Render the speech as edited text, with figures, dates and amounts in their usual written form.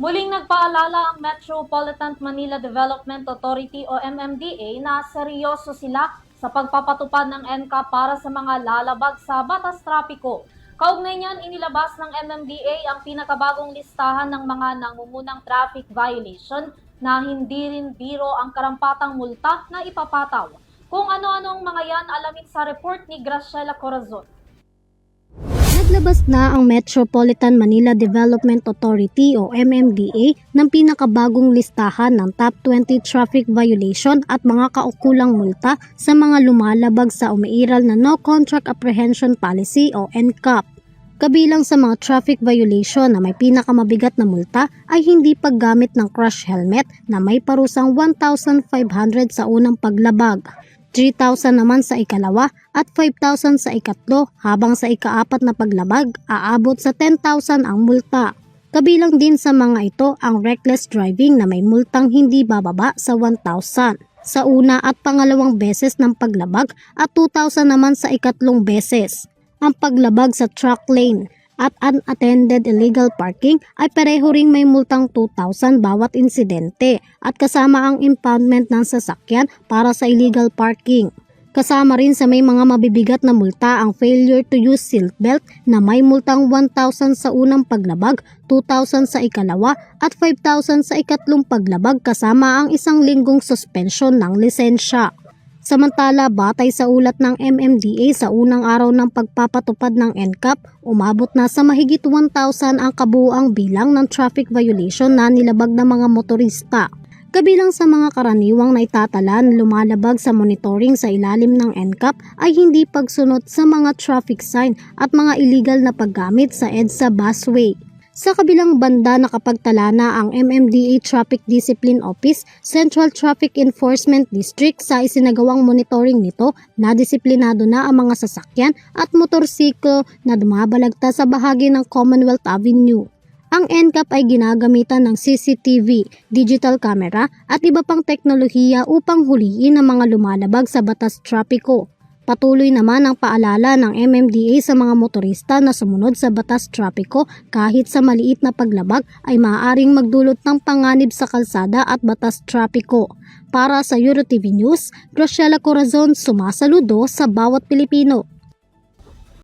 Muling nagpaalala ang Metropolitan Manila Development Authority o MMDA na seryoso sila sa pagpapatupad ng NCAP para sa mga lalabag sa batas trapiko. Kaugnay niyan, inilabas ng MMDA ang pinakabagong listahan ng mga nangungunang traffic violation na hindi rin biro ang karampatang multa na ipapataw. Kung ano-ano ang mga yan, alamin sa report ni Graciela Corazon. Naglabas na ang Metropolitan Manila Development Authority o MMDA ng pinakabagong listahan ng top 20 traffic violation at mga kaukulang multa sa mga lumalabag sa umiiral na No Contract Apprehension Policy o NCAP. Kabilang sa mga traffic violation na may pinakamabigat na multa ay hindi paggamit ng crash helmet na may parusang 1,500 sa unang paglabag, 3,000 naman sa ikalawa at 5,000 sa ikatlo, habang sa ikaapat na paglabag aabot sa 10,000 ang multa. Kabilang din sa mga ito ang reckless driving na may multang hindi bababa sa 1,000 sa una at pangalawang beses ng paglabag at 2,000 naman sa ikatlong beses. Ang paglabag sa truck lane at unattended illegal parking ay pareho ring may multang 2,000 bawat insidente at kasama ang impoundment ng sasakyan para sa illegal parking. Kasama rin sa may mga mabibigat na multa ang failure to use seatbelt na may multang 1,000 sa unang paglabag, 2,000 sa ikalawa at 5,000 sa ikatlong paglabag kasama ang isang linggong suspension ng lisensya. Samantala, batay sa ulat ng MMDA sa unang araw ng pagpapatupad ng NCAP, umabot na sa mahigit 1,000 ang kabuuang bilang ng traffic violation na nilabag ng mga motorista. Kabilang sa mga karaniwang naitatala na lumalabag sa monitoring sa ilalim ng NCAP ay hindi pagsunod sa mga traffic sign at mga illegal na paggamit sa EDSA busway. Sa kabilang banda, nakapagtala na ang MMDA Traffic Discipline Office, Central Traffic Enforcement District sa isinagawang monitoring nito na disiplinado na ang mga sasakyan at motorsiklo na dumabalagta sa bahagi ng Commonwealth Avenue. Ang NCAP ay ginagamitan ng CCTV, digital camera at iba pang teknolohiya upang huliin ang mga lumalabag sa batas trapiko. Patuloy naman ang paalala ng MMDA sa mga motorista na sumunod sa batas trapiko kahit sa maliit na paglabag ay maaaring magdulot ng panganib sa kalsada at batas trapiko. Para sa EuroTV News, Graciela Corazon, sumasaludo sa bawat Pilipino.